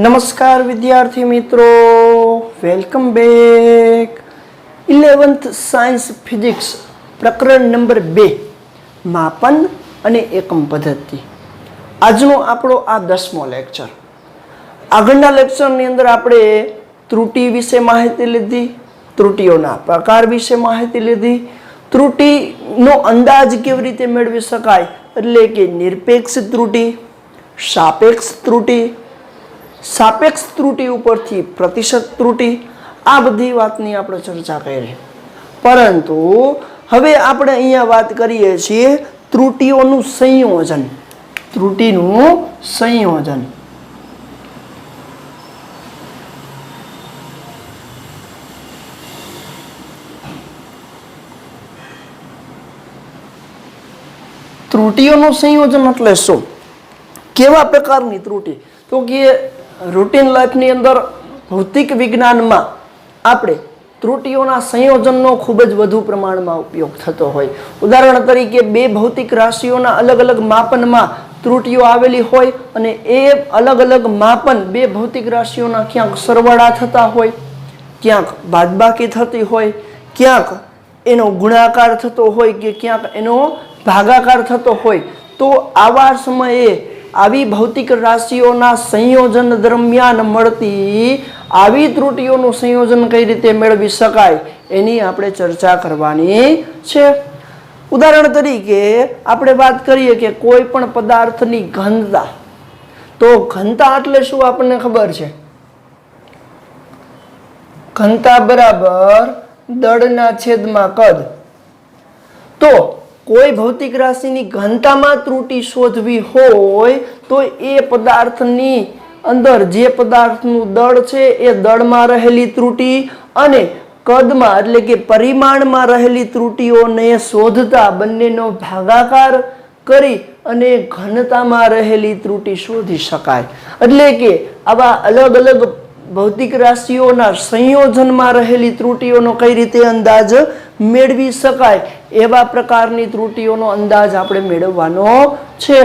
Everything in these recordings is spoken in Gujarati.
નમસ્કાર વિદ્યાર્થી મિત્રો, welcome back. 11th science physics પ્રકરણ નંબર 2 માપન અને એકમ પદ્ધતિ. આજનો આપણો આ 10મો લેક્ચર. આગળના લેક્ચરની અંદર આપણે ત્રુટિ વિશે માહિતી લીધી, ત્રુટિઓના પ્રકાર વિશે માહિતી લીધી, ત્રુટિનો અંદાજ કેવી રીતે મેળવી શકાય એટલે કે નિરપેક્ષ ત્રુટિ, સાપેક્ષ ત્રુટિ, સાપેક્ષ ત્રુટિ ઉપરથી પ્રતિશત ત્રુટિ, આ બધી વાતની આપણે ચર્ચા કરી. પરંતુ હવે આપણે અહીંયા વાત કરીએ છીએ ત્રુટિઓનું સંયોજન. ત્રુટિનું સંયોજન. ત્રુટિઓનું સંયોજન એટલે શું? કેવા પ્રકારની ત્રુટિ? તો કે રૂટીન લાઈફની અંદર ભૌતિક વિજ્ઞાનમાં આપણે ત્રુટિઓના સંયોજનનો ખૂબ જ વધુ પ્રમાણમાં ઉપયોગ થતો હોય. ઉદાહરણ તરીકે બે ભૌતિક રાશિઓના અલગ અલગ માપનમાં ત્રુટિઓ આવેલી હોય અને એ અલગ અલગ માપન બે ભૌતિક રાશિઓના ક્યાંક સરવાળા થતા હોય, ક્યાંક બાદબાકી થતી હોય, ક્યાંક એનો ગુણાકાર થતો હોય કે ક્યાંક એનો ભાગાકાર થતો હોય. તો આવા સમયે આવી ભૌતિક રાશિઓના સંયોજન દરમિયાન મળતી આવી ત્રુટિઓનું સંયોજન કઈ રીતે મેળવી શકાય એની આપણે ચર્ચા કરવાની છે. ઉદાહરણ તરીકે આપણે વાત કરીએ કે કોઈ પણ પદાર્થની ઘનતા. તો ઘનતા એટલે શું આપણને ખબર છે? ઘનતા બરાબર દળના છેદમાં કદ. તો કોઈ ભૌતિક રાશિની ઘનતામાં ત્રુટિ શોધવી હોય તો એ પદાર્થની અંદર જે પદાર્થનું દળ છે એ દળમાં રહેલી ત્રુટિ અને કદમાં એટલે કે પરિમાણમાં રહેલી ત્રુટિઓને શોધતા બંનેનો ભાગાકાર કરી અને ઘનતામાં રહેલી ત્રુટિ શોધી શકાય. એટલે કે આવા અલગ અલગ ભૌતિક રાશિઓના સંયોજનમાં રહેલી ત્રુટિઓનો કઈ રીતે અંદાજ મેળવી શકાય એવા પ્રકારની ત્રુટિઓનો અંદાજ આપણે મેળવવાનો છે.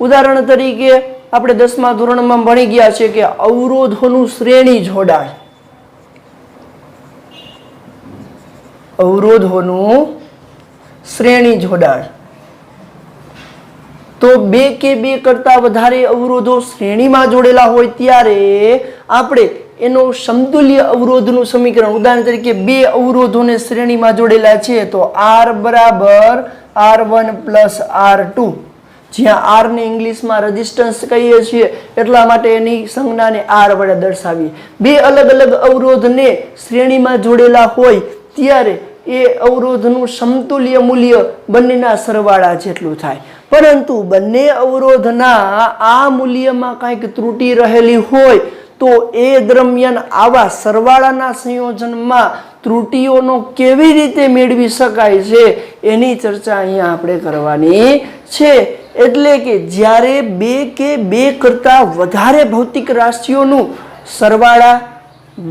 ઉદાહરણ તરીકે આપણે 10મા ધોરણમાં ભણી ગયા છે કે અવરોધોનું શ્રેણી જોડાણ. અવરોધોનું શ્રેણી જોડાણ. તો બે કે બે કરતા વધારે અવરોધો શ્રેણીમાં જોડેલા હોય ત્યારે આપણે એનો સમતુલ્ય અવરોધનું સમીકરણ, ઉદાહરણ તરીકે બે અવરોધોને શ્રેણીમાં જોડેલા છે તો R બરાબર R1 પ્લસ R2, જ્યાં R ને ઇંગ્લિશમાં રેઝિસ્ટન્સ કહીએ છીએ એટલા માટે એની સંજ્ઞાને R વડે દર્શાવીએ. બે અલગ અલગ અવરોધને શ્રેણીમાં જોડેલા હોય ત્યારે એ અવરોધનું સમતુલ્ય મૂલ્ય બંનેના સરવાળા જેટલું થાય. પરંતુ બંને અવરોધના આ મૂલ્યમાં કંઈક ત્રુટિ રહેલી હોય તો એ દરમિયાન આવા સરવાળાના સંયોજનમાં ત્રુટિઓનો કેવી રીતે મેળવી શકાય છે એની ચર્ચા અહીંયા આપણે કરવાની છે. એટલે કે જ્યારે બે કે બે કરતા વધારે ભૌતિક રાશિઓનું સરવાળા,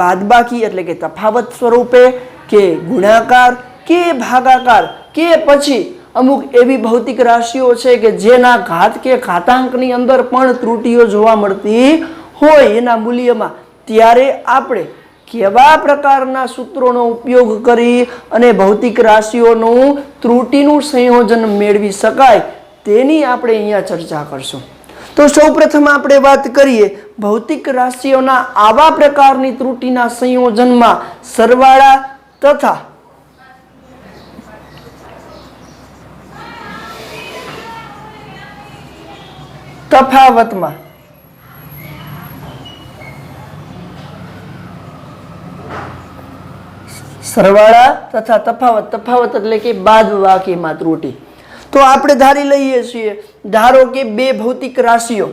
બાદબાકી એટલે કે તફાવત સ્વરૂપે કે ગુણાકાર કે ભાગાકાર કે પછી અમુક એવી ભૌતિક રાશિઓ છે કે જેના ઘાત કે ઘાતાંકની અંદર પણ ત્રુટિઓ જોવા મળતી હોય એના મૂલ્યમાં, ત્યારે આપણે કેવા પ્રકારના સૂત્રોનો ઉપયોગ કરી અને ભૌતિક રાશિઓનું ત્રુટિનું સંયોજન મેળવી શકાય તેની આપણે અહીંયા ચર્ચા કરશું. તો સૌપ્રથમ આપણે વાત કરીએ ભૌતિક રાશિઓના આવા પ્રકારની ત્રુટિના સંયોજનમાં સરવાળા તથા તફાવતમાં સરવાળા તથા તફાવત. તફાવત એટલે કે બાદબાકીમાં ત્રુટિ. તો આપણે ધારી લઈએ છીએ, ધારો કે બે ભૌતિક રાશિઓ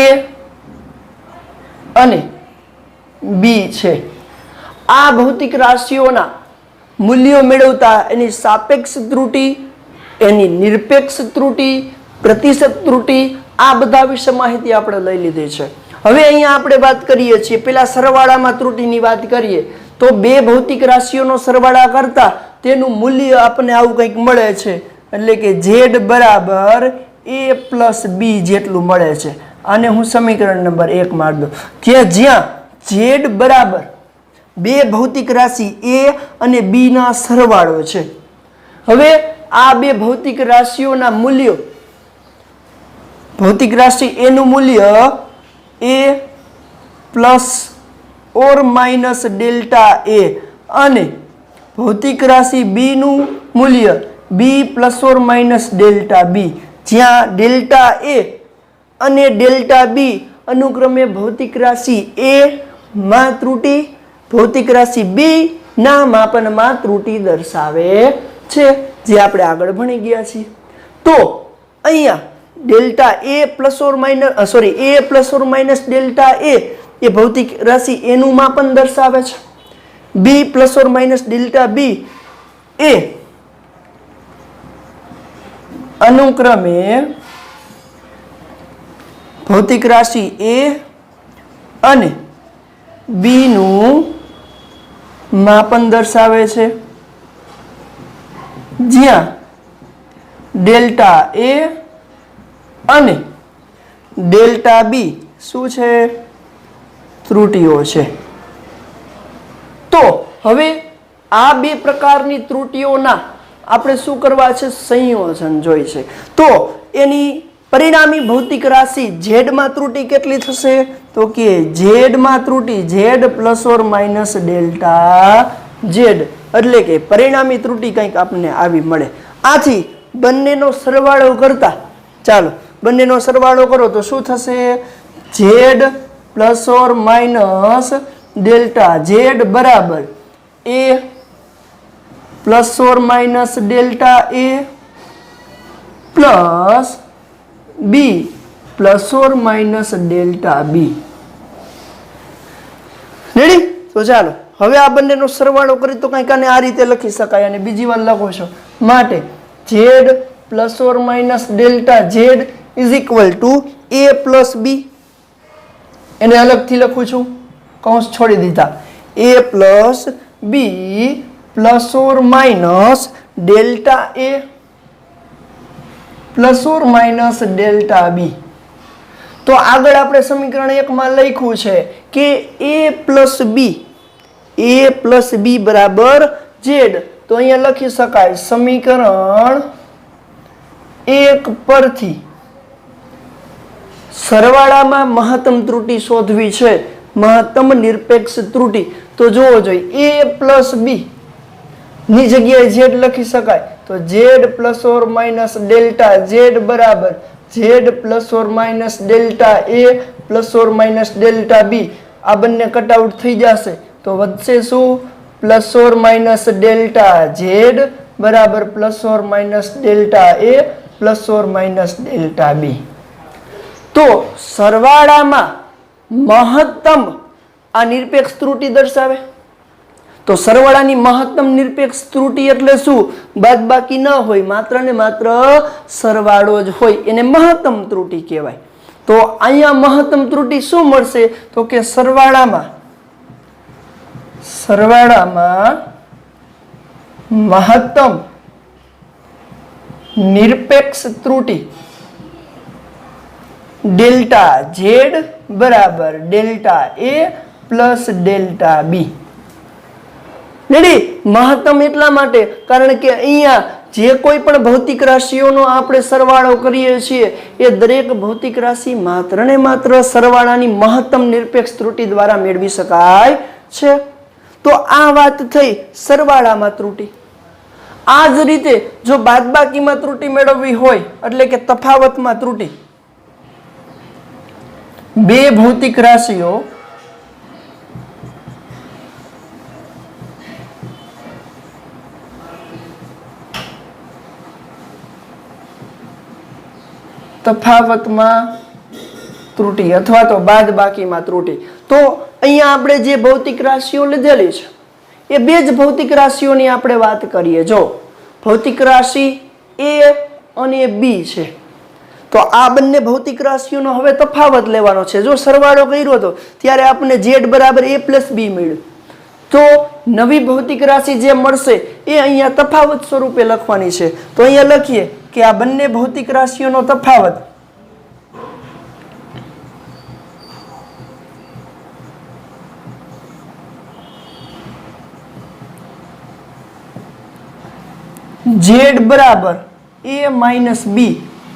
A અને B છે. આ ભૌતિક રાશિઓના મૂલ્યો મેળવતા એની સાપેક્ષ ત્રુટિ, એની નિરપેક્ષ ત્રુટિ, પ્રતિશત ત્રુટિ, આ બધા વિશે માહિતી આપણે લઈ લીધી છે. હવે અહીંયા આપણે વાત કરીએ છીએ પેલા સરવાળામાં ત્રુટીની વાત કરીએ તો બે ભૌતિક રાશિઓનો સરવાળા કરતા તેનું મૂલ્ય આપણને આવું કંઈક મળે છે એટલે કે z બરાબર a પ્લસ b જેટલું મળે છે આને હું સમીકરણ નંબર 1 માર દઉં કે જ્યાં z બરાબર બે ભૌતિક રાશિ a અને b ના સરવાળો છે હવે આ બે ભૌતિક રાશિઓના મૂલ્યો ભૌતિક રાશિ a નું મૂલ્ય a plus or minus delta a અને ભૌતિક રાશિ b નું મૂલ્ય b plus or minus delta b જ્યાં ડેલ્ટા a અને ડેલ્ટા b અનુક્રમે ભૌતિક રાશિ a માં ત્રુટી ભૌતિક રાશિ b ના માપનમાં ત્રુટી દર્શાવે છે જે આપણે આગળ ભણી ગયા છીએ તો અહીંયા delta a plus or minus a plus or minus delta a એ ભૌતિક રાશિ a નું માપન દર્શાવે છે b plus or minus delta b એ અનુક્રમે ભૌતિક રાશિ a અને b નું માપન દર્શાવે છે જ્યાં ડેલ્ટા a અને ડેલ્ટા b શું છે ત્રુટીઓ છે તો હવે આ બે પ્રકારની ત્રુટીઓના આપણે શું કરવા છે સંયોજન જોઈશે તો એની પરિણામી ભૌતિક રાશિ z માં ત્રુટી કેટલી થશે તો કે z માં ત્રુટી z plus or minus delta z એટલે કે પરિણામી ત્રુટી કંઈક આપણને આવી મળે આથી બંનેનો સરવાળો કરતા ચાલો બંનેનો સરવાળો કરો તો શું થશે z plus or minus delta z બરાબર a plus or minus delta a plus b plus or minus delta b ready તો ચાલો હવે આ બંનેનો સરવાળો કરી તો કંઈક આને આ રીતે લખી શકાય અને બીજી વાર લખો છો માટે z plus or minus delta z is equal two a plus b એને અલગથી લખું છું કૌંસ છોડી દીધા a plus b plus or minus delta a plus or minus delta b તો આગળ આપણે સમીકરણ 1 માં લખ્યું છે કે a પ્લસ b બરાબર z તો અહીંયા લખી શકાય સમીકરણ 1 પરથી સરવાળામાં મહત્તમ ત્રુટી શોધવી છે મહત્તમ નિરપેક્ષ ત્રુટી તો જોવો જોઈએ a પ્લસ b ની જગ્યાએ z લખી શકાય તો z plus or minus delta z બરાબર z plus or minus delta a plus or minus delta b આ બંને કટઆઉટ થઈ જશે તો વધશે શું plus or minus delta z બરાબર plus or minus delta a plus or minus delta b તો સરવાળામાં મહત્તમ આ નિરપેક્ષ ત્રુટી દર્શાવે તો સરવાળાની મહત્તમ નિરપેક્ષ ત્રુટી એટલે શું બાદબાકી ન હોય માત્ર ને માત્ર સરવાળો જ હોય એને મહત્તમ ત્રુટી કહેવાય તો અહીંયા મહત્તમ ત્રુટી શું મળશે તો કે સરવાળામાં મહત્તમ નિરપેક્ષ ત્રુટી ડેલ્ટા z બરાબર delta a plus delta b ready મહત્તમ એટલા માટે કારણ કે અહીંયા જે કોઈ પણ ભૌતિક રાશિઓનો આપણે સરવાળો કરીએ છીએ એ દરેક ભૌતિક રાશિ માત્ર ને માત્ર સરવાળાની મહત્તમ નિરપેક્ષ ત્રુટી દ્વારા મેળવી શકાય છે તો આ વાત થઈ સરવાળામાં ત્રુટી આ જ રીતે જો બાદબાકીમાં ત્રુટી મેળવવી હોય એટલે કે તફાવતમાં ત્રુટી બે ભૌતિક રાશિઓ તફાવતમાં ત્રુટી અથવા તો બાદબાકીમાં ત્રુટી તો અહીંયા આપણે જે ભૌતિક રાશિઓ લીધેલી છે એ બે જ ભૌતિક રાશિઓની આપણે વાત કરીએ જો ભૌતિક રાશિ a અને b છે તો આ બંને ભૌતિક રાશિઓનો હવે તફાવત લેવાનો છે. જો સરવાળો કર્યો હતો ત્યારે આપણને z બરાબર a પ્લસ b મળ્યું. તો નવી ભૌતિક રાશિ જે મળશે એ અહીંયા તફાવત સ્વરૂપે લખવાની છે. તો અહીંયા લખીએ કે આ બંને ભૌતિક રાશિઓનો તફાવત z બરાબર a માઇનસ b.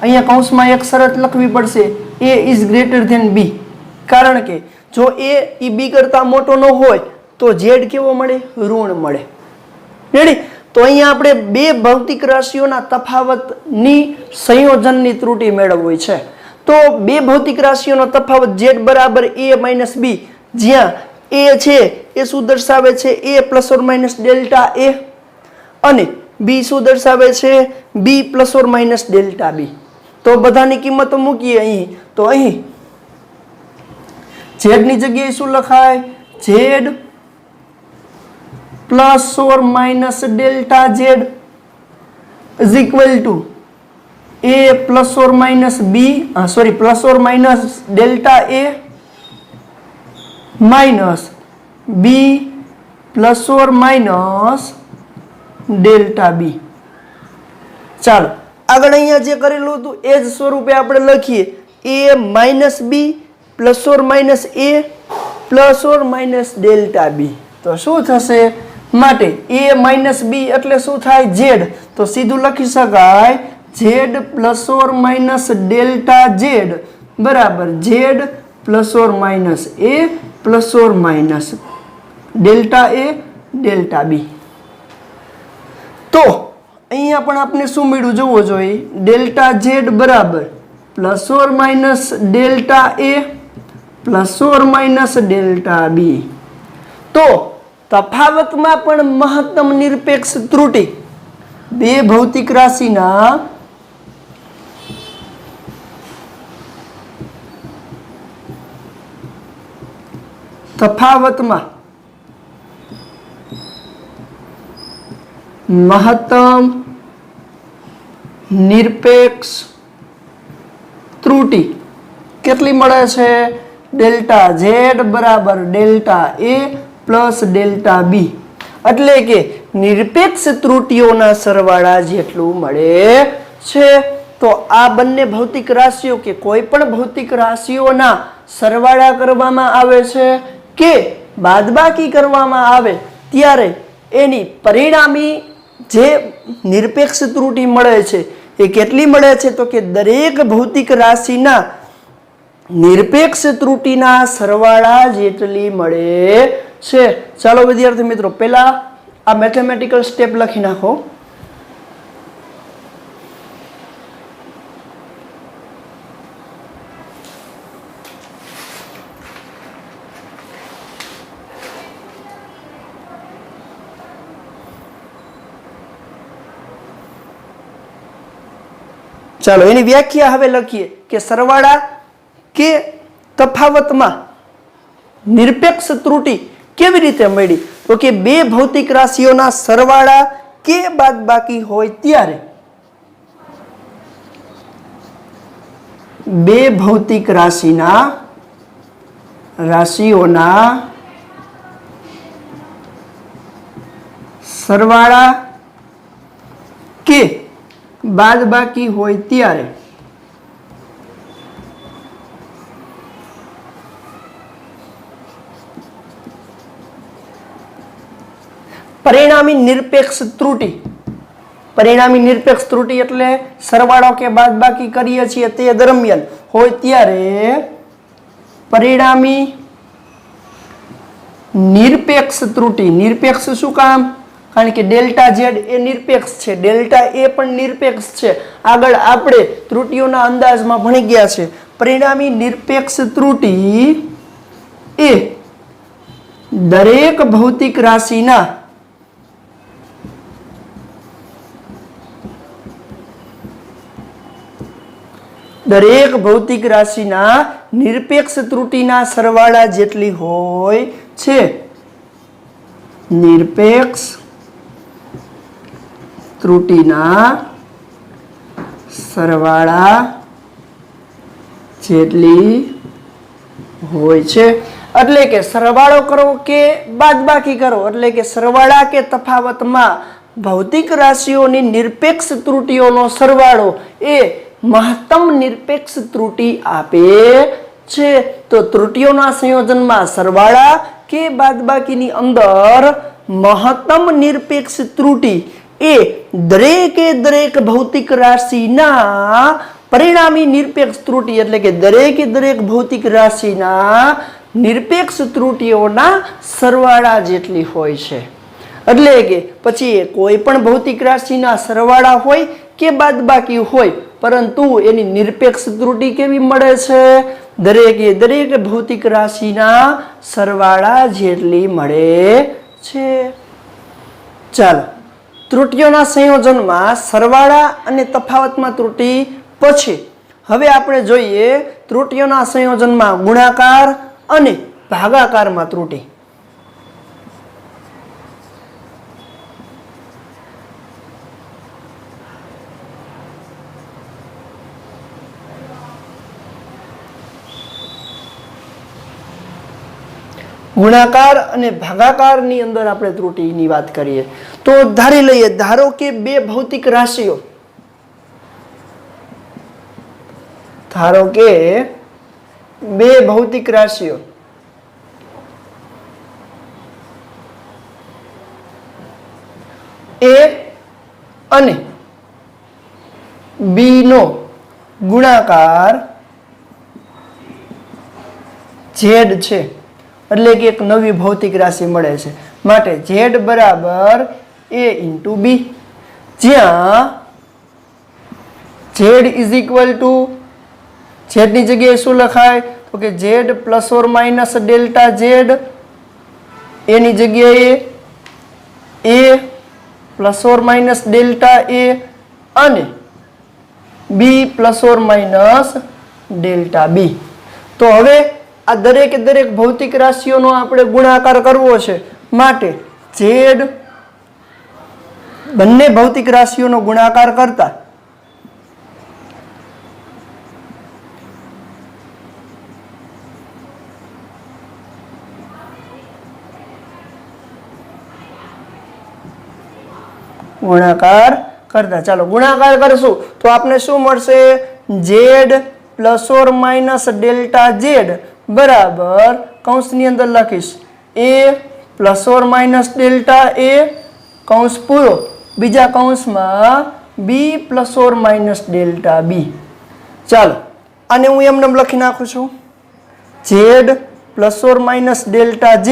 અહીંયા કૌંસમાં એક શરત લખવી પડશે, a is greater than b. કારણ કે જો a એ b કરતા મોટો ન હોય તો z કેવો મળે? ઋણ મળે. રેડી? તો અહીંયા આપણે બે ભૌતિક રાશિઓના તફાવતની સંયોજનની ત્રુટિ મેળવવી છે. તો બે ભૌતિક રાશિઓનો તફાવત z બરાબર a માઇનસ b, જ્યાં a છે એ શું દર્શાવે છે? a plus or minus delta a, અને b શું દર્શાવે છે? b plus or minus delta b. તો બધાની કિંમતો મૂકીએ અહીં. તો અહીં z ની જગ્યાએ શું લખાય? z plus or minus delta z is equal two a plus or minus b, plus or minus delta a minus b plus or minus delta b. ચાલો આગળ અહીંયા જે કરેલું હતું એ જ સ્વરૂપે આપણે લખીએ, a minus b plus or minus a plus or minus delta b. તો શું થશે? માટે a માઇનસ b એટલે શું થાય? z. તો સીધું લખી શકાય z plus or minus delta z બરાબર z plus or minus a plus or minus delta a delta b. તો અહીંયા પણ આપણે શું મળ્યું જોવો જોઈએ? ડેલ્ટા z બરાબર plus or minus delta a plus or minus delta b. તો તફાવતમાં પણ મહત્તમ નિરપેક્ષ ત્રુટિ બે ભૌતિક રાશિના તફાવતમાં મહત્તમ નિરપેક્ષ ત્રુટિ કેટલી મળે છે? ડેલ્ટા z બરાબર delta a plus delta b. એટલે કે નિરપેક્ષ ત્રુટિઓના સરવાળા જેટલું મળે છે. તો આ બંને ભૌતિક રાશિઓ કે કોઈ પણ ભૌતિક રાશિઓના સરવાળા કરવામાં આવે છે કે બાદબાકી કરવામાં આવે ત્યારે એની પરિણામી જે નિરપેક્ષ ત્રુટિ મળે છે એ કેટલી મળે છે? તો કે દરેક ભૌતિક રાશિના નિરપેક્ષ ત્રુટિના સરવાળા જેટલી મળે છે. ચાલો વિદ્યાર્થી મિત્રો, પહેલા આ મેથેમેટિકલ સ્ટેપ લખી નાખો. ચાલો એની વ્યાખ્યા હવે લખીએ કે સરવાળા કે તફાવતમાં નિરપેક્ષ ત્રુટિ કેવી રીતે મળી? તો કે બે ભૌતિક રાશિઓના સરવાળા કે બાદબાકી હોય ત્યારે બે ભૌતિક રાશિઓના સરવાળા કે બાદબાકી હોય ત્યારે પરિણામી નિરપેક્ષ ત્રુટિ. પરિણામી નિરપેક્ષ ત્રુટિ એટલે સરવાળો કે બાદબાકી કરીએ છીએ તે દરમિયાન હોય ત્યારે પરિણામી નિરપેક્ષ ત્રુટિ. નિરપેક્ષ શું કામ? કારણ કે ડેલ્ટા z એ નિરપેક્ષ છે, ડેલ્ટા a પણ નિરપેક્ષ છે. આગળ આપણે ત્રુટિઓના અંદાજમાં ભણી ગયા છે. પરિણામી નિરપેક્ષ ત્રુટિ એ દરેક ભૌતિક રાશિના નિરપેક્ષ ત્રુટિના સરવાળા જેટલી હોય છે. નિરપેક્ષ ત્રુટિના સરવાળા જેટલી હોય છે। એટલે કે સરવાળો કરો કે બાદબાકી કરો, એટલે કે સરવાળા કે તફાવતમાં ભૌતિક રાશિઓની નિરપેક્ષ ત્રુટીઓનો સરવાળો એ મહત્તમ નિરપેક્ષ ત્રુટી આપે છે। તો ત્રુટીઓના સંયોજનમાં સરવાળા કે બાદબાકીની અંદર મહત્તમ નિરપેક્ષ ત્રુટી એ દરેકે દરેક ભૌતિક રાશિના પરિણામી નિરપેક્ષ ત્રુટી, એટલે કે દરેકે દરેક ભૌતિક રાશિના નિરપેક્ષ ત્રુટીઓના સરવાળા જેટલી હોય છે। એટલે કે પછી કોઈ પણ ભૌતિક રાશિના સરવાળા હોય કે બાદબાકી હોય, પરંતુ એની નિરપેક્ષ ત્રુટી કેવી મળે છે? દરેકે દરેક ભૌતિક રાશિના સરવાળા જેટલી મળે છે। ચાલો, ત્રુટીઓના સંયોજનમાં સરવાળા અને તફાવતમાં ત્રુટી પછી હવે આપણે જોઈએ ત્રુટીઓના સંયોજનમાં ગુણાકાર અને ભાગાકારમાં ત્રુટી। ગુણાકાર અને ભાગાકારની અંદર આપણે ત્રુટીની વાત કરીએ તો ધારી લઈએ, ધારો કે બે ભૌતિક રાશિઓ, ધારો કે બે ભૌતિક રાશિઓ A અને B નો ગુણાકાર Z છે, એટલે કે એક નવી ભૌતિક રાશિ મળે છે। માટે Z બરાબર A ઇન્ટુ B, જ્યાં Z is equal two Z ની જગ્યાએ શું લખાય? તો કે Z plus or minus delta Z, A ની જગ્યાએ A plus or minus delta A અને B plus or minus delta B। તો હવે આ દરેકે દરેક ભૌતિક રાશિઓનો આપણે ગુણાકાર કરવો છે, માટે Z બંને ભૌતિક રાશિઓનો ગુણાકાર કરતા ચાલો ગુણાકાર કરશું તો આપણે શું મળશે? Z plus or minus delta Z બરાબર કૌંસની અંદર લખીશ A plus or minus delta A કૌંસ પૂરો, બીજા કૌંસમાં B plus or minus delta B। ચાલો આને હું એમને લખી નાખું છું, Z plus or minus delta Z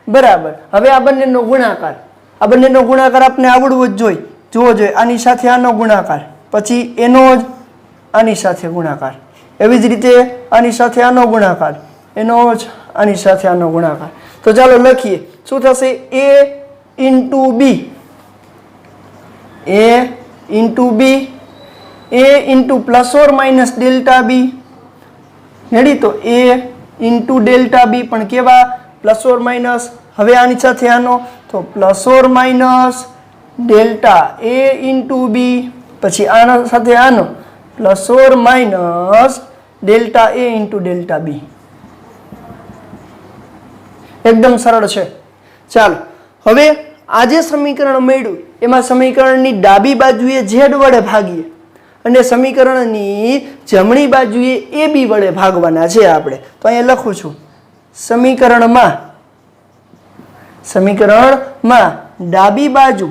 બરાબર, હવે આ બંનેનો ગુણાકાર, આ બંનેનો ગુણાકાર આપણે આવડવો જ જોઈએ, જોવો જોઈએ। આની સાથે આનો ગુણાકાર, પછી એનો જ આની સાથે ગુણાકાર, એવી જ રીતે આની સાથે આનો ગુણાકાર, એનો જ આની સાથે આનો ગુણાકાર। તો ચાલો લખીએ, શું થશે? A into B, A into B, A into plus or minus delta B, ready? તો A ઇન્ટુ ડેલ્ટા B પણ કેવા? પ્લસ ઓર માઇનસ, હવે આની સાથે આનો તો plus or minus delta A into B, પછી આના સાથે આનો plus or minus delta A into delta B। એકદમ સરળ છે। ચાલો હવે આ જે સમીકરણ મળ્યું એમાં સમીકરણની ડાબી બાજુએ Z વડે ભાગીએ અને સમીકરણની જમણી બાજુએ AB વડે ભાગવાના છે આપણે। તો અહીંયા લખું છું, સમીકરણમાં ડાબી બાજુ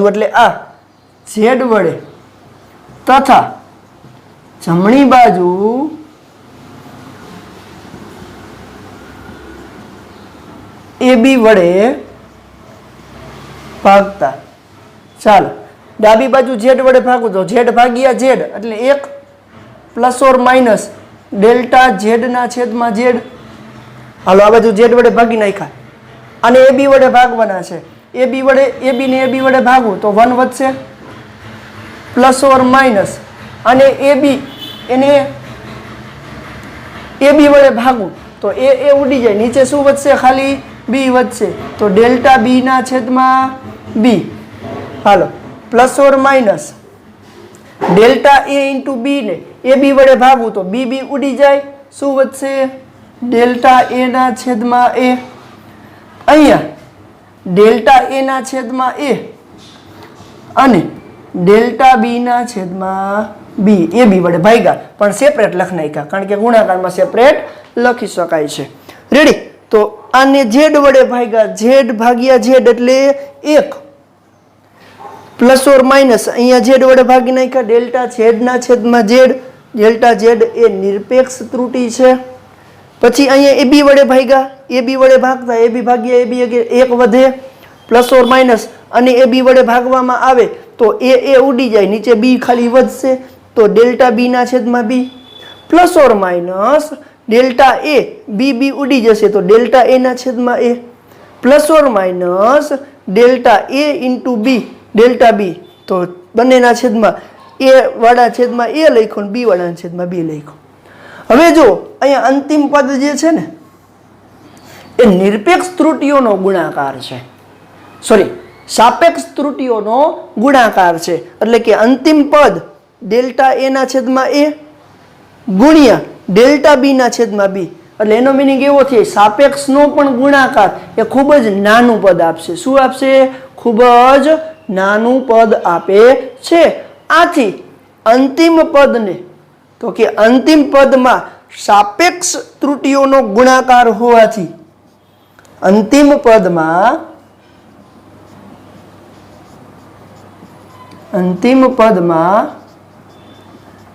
એટલે આ Z વડે તથા જમણી બાજુ AB વડે ભાગતા। ચાલો ડાબી બાજુ Z વડે ભાગું તો Z ભાગ્યા Z એટલે 1 plus or minus delta Z ના છેદમાં Z। હાલો આ બાજુ Z વડે ભાગી નાખ્યા, અને AB વડે ભાગવાના છે, AB ને AB વડે ભાગવું તો 1 વધશે, પ્લસ ઓર માઇનસ, અને AB એને AB વડે ભાગવું તો એ ઉડી જાય, નીચે શું વધશે? ખાલી B વધશે, તો ડેલ્ટા B ના છેદમાં B। હાલો plus or minus delta A into B ને એ બી વડે ભાગવું તો બી બી ઉડી જાય, શું વધશે? ડેલ્ટા એ ના છેદમાં એ. અહીંયા ડેલ્ટા એ ના છેદમાં એ અને ડેલ્ટા બી ના છેદમાં બી એ બી વડે ભાગ્યા, પણ સેપરેટ લખી નાખ્યા કારણ કે ગુણાકારમાં સેપરેટ લખી શકાય છે. રેડી? તો આને ઝેડ વડે ભાગ્યા, ઝેડ ભાગ્યા ઝેડ એટલે 1 પ્લસ ઓર માઇનસ અહીંયા ઝેડ વડે ભાગી નાખ્યા, ડેલ્ટા ઝેડ ના છેદમાં ઝેડ, ડેલ્ટા ઝેડ એ નિરપેક્ષ ત્રુટિ છે. પછી અહીંયા એ બી વડે ભાગ્યા, એ બી વડે ભાગતા એ બી ભાગ્યા એ બી 1 વધે પ્લસ ઓર માઇનસ, અને એ બી વડે ભાગવામાં આવે તો એ ઉડી જાય, નીચે બી ખાલી વધશે તો ડેલ્ટા બી ના છેદમાં B plus or minus delta A B B ઉડી જશે તો ડેલ્ટા એ ના છેદમાં A plus or minus delta A into B delta B, તો બંનેના છેદમાં એ વાળા છેદમાં એ લખ્યું ને બી વાળાના છેદમાં બી લખ્યું. હવે જો અહીંયા અંતિમ પદ જે છે ને એ નિરપેક્ષ ત્રુટિઓનો ગુણાકાર છે, સોરી સાપેક્ષ ત્રુટિઓનો ગુણાકાર છે. એટલે કે અંતિમ પદ ડેલ્ટા એ ના છેદમાં એ ગુણ્યા ડેલ્ટા બી ના છેદમાં બી, એટલે એનો મિનિંગ એવો થાય સાપેક્ષનો પણ ગુણાકાર એ ખૂબ જ નાનું પદ આપશે. શું આપશે? ખૂબ જ નાનું પદ આપે છે. આથી અંતિમ પદને, તો કે અંતિમ પદમાં સાપેક્ષ ત્રુટિઓનો ગુણાકાર હોવાથી અંતિમ પદમાં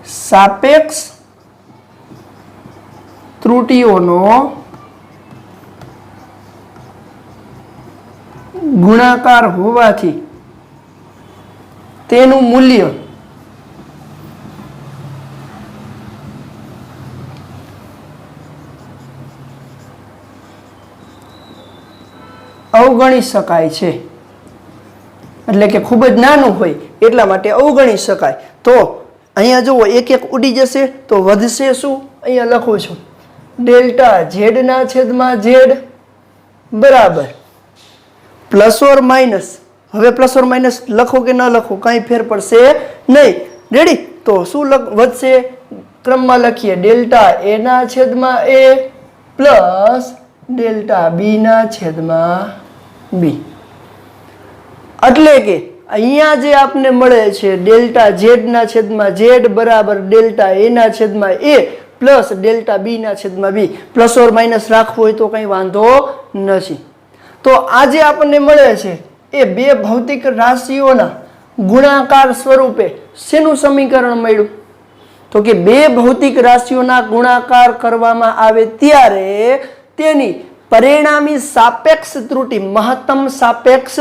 સાપેક્ષ ત્રુટિઓનો ગુણાકાર હોવાથી તેનું મૂલ્ય અવગણી શકાય છે. એટલે કે ખૂબ જ નાનું હોય એટલા માટે અવગણી શકાય. તો અહીંયા જુઓ એક એક ઉડી જશે તો વધશે શું? અહીંયા લખું છું ડેલ્ટા ઝેડ ના છેદમાં ઝેડ બરાબર પ્લસ ઓર માઇનસ. હવે પ્લસ ઓર માઇનસ લખો કે ન લખો કાંઈ ફેર પડશે નહીં. રેડી? તો શું વધશે? ક્રમમાં લખીએ ડેલ્ટા એ ના છેદમાં એ પ્લસ ડેલ્ટા બી ના છેદમાં બી. એટલે કે અહીંયા જે આપને મળે છે ડેલ્ટા ઝેડ ના છેદમાં ઝેડ બરાબર ડેલ્ટા એ ના છેદમાં એ પ્લસ ડેલ્ટા બી ના છેદમાં બી. પ્લસ ઓર માઇનસ રાખવું હોય તો કંઈ વાંધો નથી. તો આ જે આપણને મળે છે એ બે ભૌતિક રાશિઓના ગુણાકાર સ્વરૂપે શેનું સમીકરણ મળ્યું? તો કે બે ભૌતિક રાશિઓના ગુણાકાર કરવામાં આવે ત્યારે તેની પરિણામી સાપેક્ષ ત્રુટિ, મહત્તમ સાપેક્ષ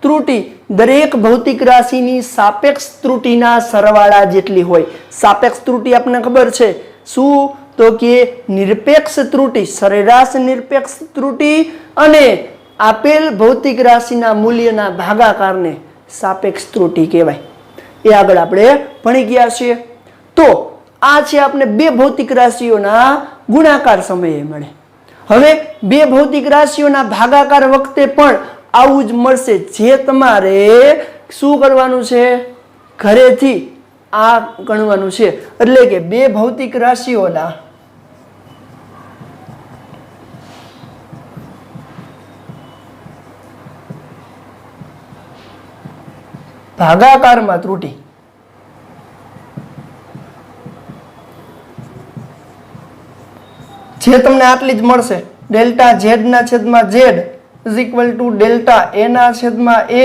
ત્રુટિ દરેક ભૌતિક રાશિની સાપેક્ષ ત્રુટિના સરવાળા જેટલી હોય. સાપેક્ષ ત્રુટિ આપણને ખબર છે શું? તો કે નિરપેક્ષ ત્રુટિ, સરેરાશ નિરપેક્ષ ત્રુટિ અને આપેલ ભૌતિક રાશિના મૂલ્યના ભાગાકારને સાપેક્ષ ત્રુટિ કહેવાય. એ આગળ આપણે ભણી ગયા છીએ. તો આ છે આપણે બે ભૌતિક રાશિઓના ગુણાકાર સમયે મળે. હવે બે ભૌતિક રાશિઓના ભાગાકાર વખતે પણ આવું જ મળશે. જે તમારે શું કરવાનું છે? ઘરેથી આ ગણવાનું છે. એટલે કે બે ભૌતિક રાશિઓના ભાગાકારમાં ત્રુટિ જે તમને આટલી જ મળશે ડેલ્ટા ઝેડ ના છેદમાં Z is equal to delta A ના છેદમાં એ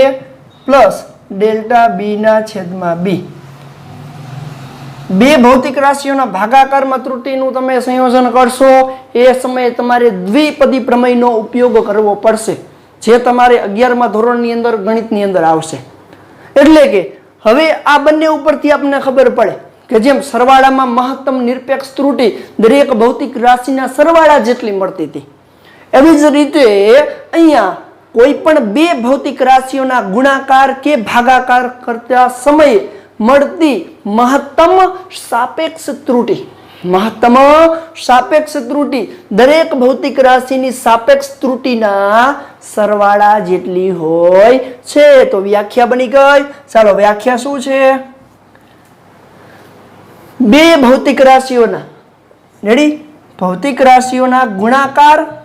પ્લસ ડેલ્ટા બી ના છેદમાં બી. બે ભૌતિક રાશિઓના ભાગાકારમાં ત્રુટિનું તમે સંયોજન કરશો એ સમયે તમારે દ્વિપદી પ્રમેયનો ઉપયોગ કરવો પડશે, જે તમારે 11મા ધોરણની અંદર ગણિતની અંદર આવશે. એટલે કે હવે આ બંને ઉપરથી આપણને ખબર પડે કે જેમ સરવાળામાં મહત્તમ નિરપેક્ષ ત્રુટિ દરેક ભૌતિક રાશિના સરવાળા જેટલી મળતી હતી, એવી જ રીતે અહીંયા કોઈ પણ બે ભૌતિક રાશિઓના ગુણાકાર કે ભાગાકાર કરતા સમયે મળતી મહત્તમ સાપેક્ષ ત્રુટિ, મહત્તમ સાપેક્ષ ત્રુટિ દરેક ભૌતિક રાશિની સાપેક્ષ ત્રુટિના સરવાળા જેટલી હોય છે. તો વ્યાખ્યા બની ગઈ. ચાલો વ્યાખ્યા શું છે? બે ભૌતિક રાશિઓના રેડી ભૌતિક રાશિઓના ગુણાકાર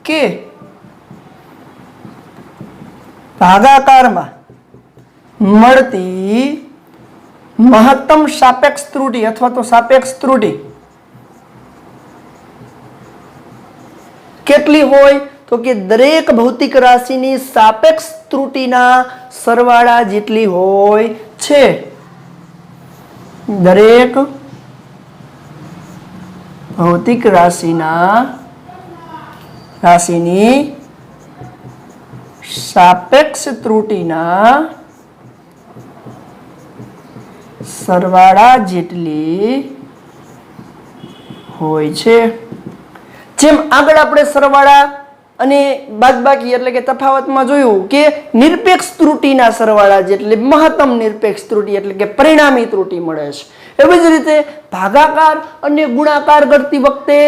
કે ભાગાકારમાં મળતી મહત્તમ સાપેક્ષ ત્રુટિ અથવા તો સાપેક્ષ ત્રુટિ કેટલી હોય તો કે દરેક ભૌતિક રાશિની સાપેક્ષ ત્રુટિના સરવાળા જેટલી હોય છે દરેક ભૌતિક રાશિની સાપેક્ષ ત્રુટિના સરવાળા જેટલી હોય છે જેમ આગળ આપણે સરવાળા અને બાદબાકી એટલે કે તફાવતમાં જોયું કે નિરપેક્ષ ત્રુટિના સરવાળા જેટલી મહત્તમ નિરપેક્ષ ત્રુટિ એટલે કે પરિણામી ત્રુટિ મળે છે એવી જ રીતે ભાગાકાર અને ગુણાકાર કરતી વખતે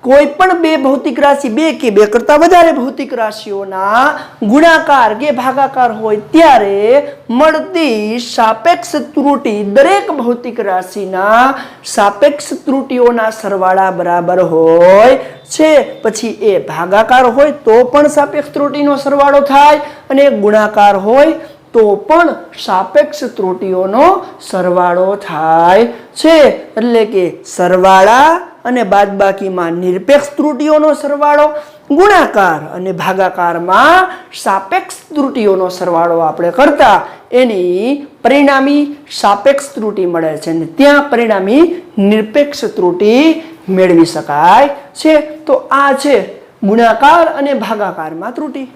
કોઈ પણ બે ભૌતિક રાશિ બે કે બે કરતા વધારે ભૌતિક રાશિઓના ગુણાકાર કે ભાગાકાર હોય ત્યારે મળતી સાપેક્ષ ત્રુટિ દરેક ભૌતિક રાશિના સાપેક્ષ ત્રુટિઓના સરવાળા બરાબર હોય છે પછી એ ભાગાકાર હોય તો પણ સાપેક્ષ ત્રુટિનો સરવાળો થાય અને ગુણાકાર હોય તો પણ સાપેક્ષ ત્રુટિઓનો સરવાળો થાય છે એટલે કે સરવાળા અને બાદબાકીમાં નિરપેક્ષ ત્રુટિઓનો સરવાળો ગુણાકાર અને ભાગાકારમાં સાપેક્ષ ત્રુટિઓનો સરવાળો આપણે કરતા એની પરિણામી સાપેક્ષ ત્રુટિ મળે છે અને ત્યાં પરિણામી નિરપેક્ષ ત્રુટિ મેળવી શકાય છે તો આ છે ગુણાકાર અને ભાગાકારમાં ત્રુટિ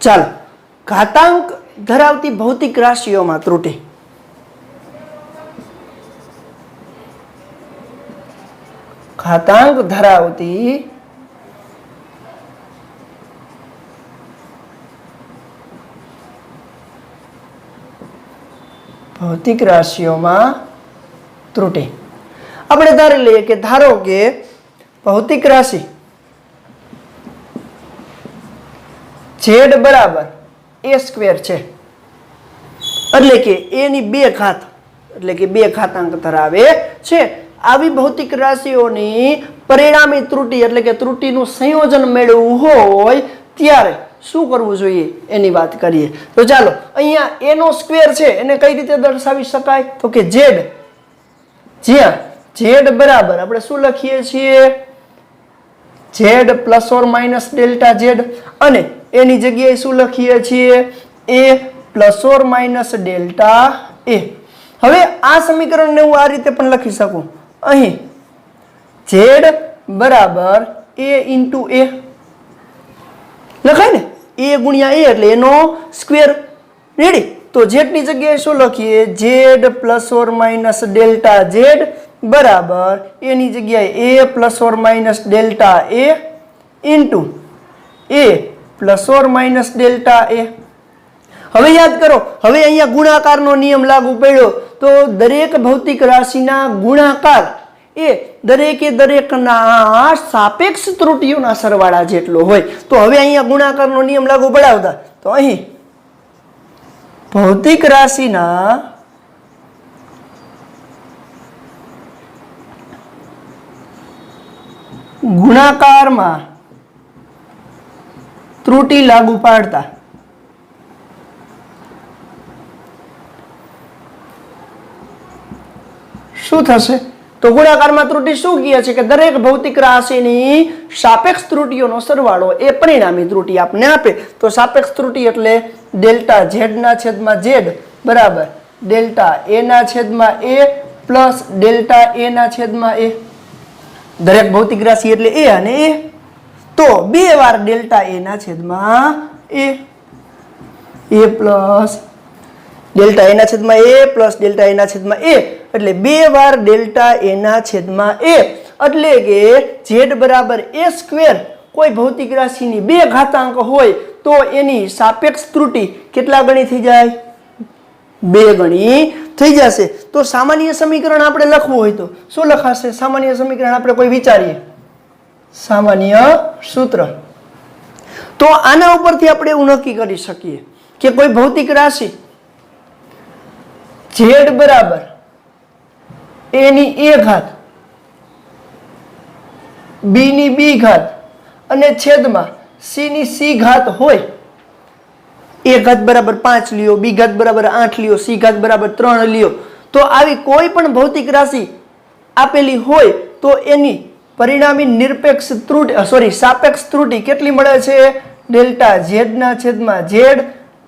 ચાલો ઘાતાંક ધરાવતી ભૌતિક રાશિઓમાં ત્રુટિ ઘાતાંક ધરાવતી ભૌતિક રાશિઓમાં ત્રુટિ આપણે ધારી લઈએ કે ધારો કે ભૌતિક રાશિ z બરાબર a સ્ક્વેર છે એટલે કે a ની બે ઘાત એટલે કે બે ઘાતાંક ધરાવે છે આવી ભૌતિક રાશિઓની પરિણામી ત્રુટિ એટલે કે ત્રુટિનું સંયોજન મેળવવું હોય ત્યારે શું કરવું જોઈએ એની વાત કરીએ તો ચાલો અહીંયા a નો સ્ક્વેર છે એને કઈ રીતે દર્શાવી શકાય તો કે z જ્યાં z બરાબર આપણે શું લખીએ છીએ z plus or minus delta z અને એની જગ્યાએ શું લખીએ છીએ a plus or minus delta a હવે આ સમીકરણને હું આ રીતે પણ લખી શકું અહીં z બરાબર a ઇન્ટુ a લખાય ને a ગુણ્યા a એટલે એનો સ્ક્વેર રેડી તો z ની જગ્યાએ શું લખીએ z plus or minus delta z બરાબર a ની જગ્યાએ a plus or minus delta a into a plus or minus delta a હવે યાદ કરો હવે અહીંયા ગુણાકારનો નિયમ લાગુ પડ્યો તો દરેક ભૌતિક રાશિના ગુણાકાર એ દરેકે દરેકના સાપેક્ષ ત્રુટિઓના સરવાળા જેટલો હોય તો હવે અહીંયા ગુણાકારનો નિયમ લાગુ પડાવતા તો અહીં ભૌતિક રાશિના ગુણાકારમાં ત્રુટિ લાગુ પાડતા શું થશે તો ગુણાકારમાં ત્રુટિ શું કહે છે કે દરેક ભૌતિક રાશિની સાપેક્ષ ત્રુટિઓનો સરવાળો એ પરિણામી ત્રુટિ આપને આપે તો સાપેક્ષ ત્રુટિ એટલે ડેલ્ટા z ના છેદમાં z બરાબર ડેલ્ટા a ના છેદમાં a પ્લસ ડેલ્ટા a ના છેદમાં a દરેક ભૌતિક રાશિ એટલે a અને a તો બે વાર ડેલ્ટા a ના છેદમાં a પ્લસ ડેલ્ટા a ના છેદમાં a પ્લસ ડેલ્ટા a ના છેદમાં a એટલે બે વાર ડેલ્ટા a ના છેદમાં a એટલે કે z બરાબર a સ્ક્વેર કોઈ ભૌતિક રાશિની બે ઘાતાંક હોય તો એની સાપેક્ષ ત્રુટિ કેટલા ગણી થઈ જાય બે ગણી થઈ જશે તો સામાન્ય સમીકરણ આપણે લખવું હોય તો શું લખાશે સામાન્ય સમીકરણ આપણે કોઈ વિચારીએ સામાન્ય સૂત્ર તો આના ઉપરથી આપણે એવું નક્કી કરી શકીએ કે કોઈ ભૌતિક રાશિ z બરાબર a ની a ઘાત b ની b ઘાત અને છેદમાં c ની c ઘાત હોય, a ઘાત બરાબર 5 લ્યો, b ઘાત બરાબર 8 લ્યો, c ઘાત બરાબર 3 લ્યો, તો આવી કોઈ પણ ભૌતિક રાશિ આપેલી હોય તો એની પરિણામી નિરપેક્ષ ત્રુટિ સાપેક્ષ ત્રુટિ કેટલી મળે છે? ડેલ્ટા z ના છેદમાં z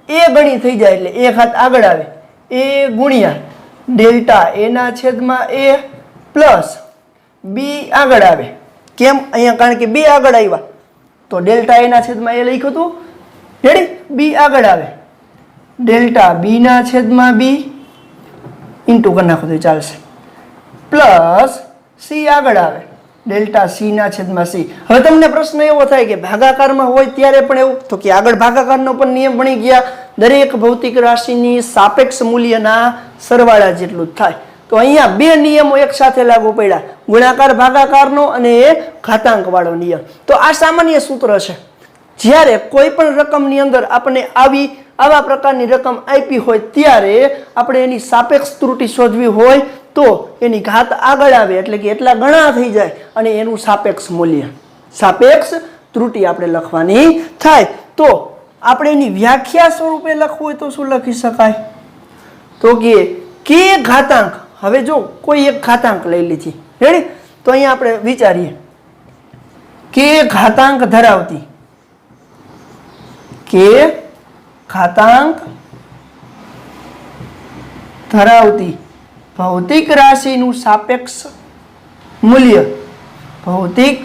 a ગણી થઈ જાય એટલે a ઘાત આગળ આવે, a ગુણ્યા ડેલ્ટા a ના છેદમાં a પ્લસ b આગળ આવે. કેમ? અહીંયા કારણ કે b આગળ આવ્યા તો ડેલ્ટા a ના છેદમાં a લખ્યું હતું, રેડી? b આગળ આવે, ડેલ્ટા b ના છેદમાં b ઇન્ટુ કરી નાખો તો ચાલશે, પ્લસ c આગળ આવે, ડેલ્ટા c ના છેદમાં c. હવે તમને પ્રશ્ન એવો થાય કે ભાગાકારમાં હોય ત્યારે પણ એવું, તો કે આગળ ભાગાકારનો પણ નિયમ ભણી ગયા, દરેક ભૌતિક રાશિની સાપેક્ષ મૂલ્યના સરવાળા જેટલું જ થાય. તો અહીંયા બે નિયમો એક સાથે લાગુ પડ્યા, ગુણાકાર ભાગાકારનો અને એ ઘાતાંક વાળો નિયમ. તો આ સામાન્ય સૂત્ર છે. જ્યારે કોઈ પણ રકમની અંદર આપણને આવા પ્રકારની રકમ આપી હોય ત્યારે આપણે એની સાપેક્ષ ત્રુટિ શોધવી હોય તો એની ઘાત આગળ આવે એટલે કે એટલા ગણા થઈ જાય અને એનું સાપેક્ષ મૂલ્ય, સાપેક્ષ ત્રુટિ આપણે લખવાની થાય. તો આપણે એની વ્યાખ્યા સ્વરૂપે લખવું હોય તો શું લખી શકાય? તો કે ઘાતાંક. હવે જો કોઈ એક ઘાતાંક લઈ લીધી, રેડી? તો અહીંયા આપણે વિચારીએ કે ઘાતાંક ધરાવતી ભૌતિક રાશિનું સાપેક્ષ મૂલ્ય, ભૌતિક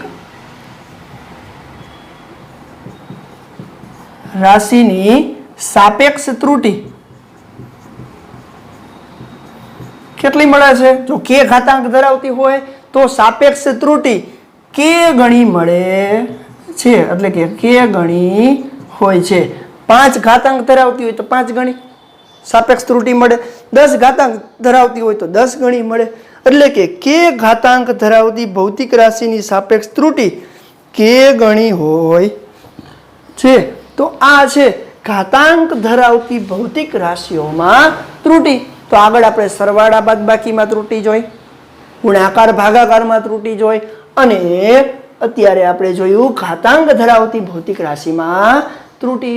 રાશિની સાપેક્ષ ત્રુટિ કેટલી મળે છે? જો કે ઘાતાંક ધરાવતી હોય તો સાપેક્ષ ત્રુટિ કે ગણી મળે છે, એટલે કે ગણી હોય છે. 5 ઘાતાંક ધરાવતી હોય તો 5 ગણી સાપેક્ષ ત્રુટિ મળે, 10 ઘાતાંક ધરાવતી હોય તો 10 ગણી મળે, એટલે કે ઘાતાંક ધરાવતી ભૌતિક રાશિની સાપેક્ષ ત્રુટિ કે ગણી હોય છે. તો આ છે ઘાતાંક ધરાવતી ભૌતિક રાશિઓમાં ત્રુટિ. તો આગળ આપણે સરવાળા બાદબાકીમાં ત્રુટિ જોઈ, ગુણાકાર ભાગાકારમાં ત્રુટિ જોઈ અને અત્યારે આપણે જોયું ઘાતાંક ધરાવતી ભૌતિક રાશિમાં ત્રુટિ.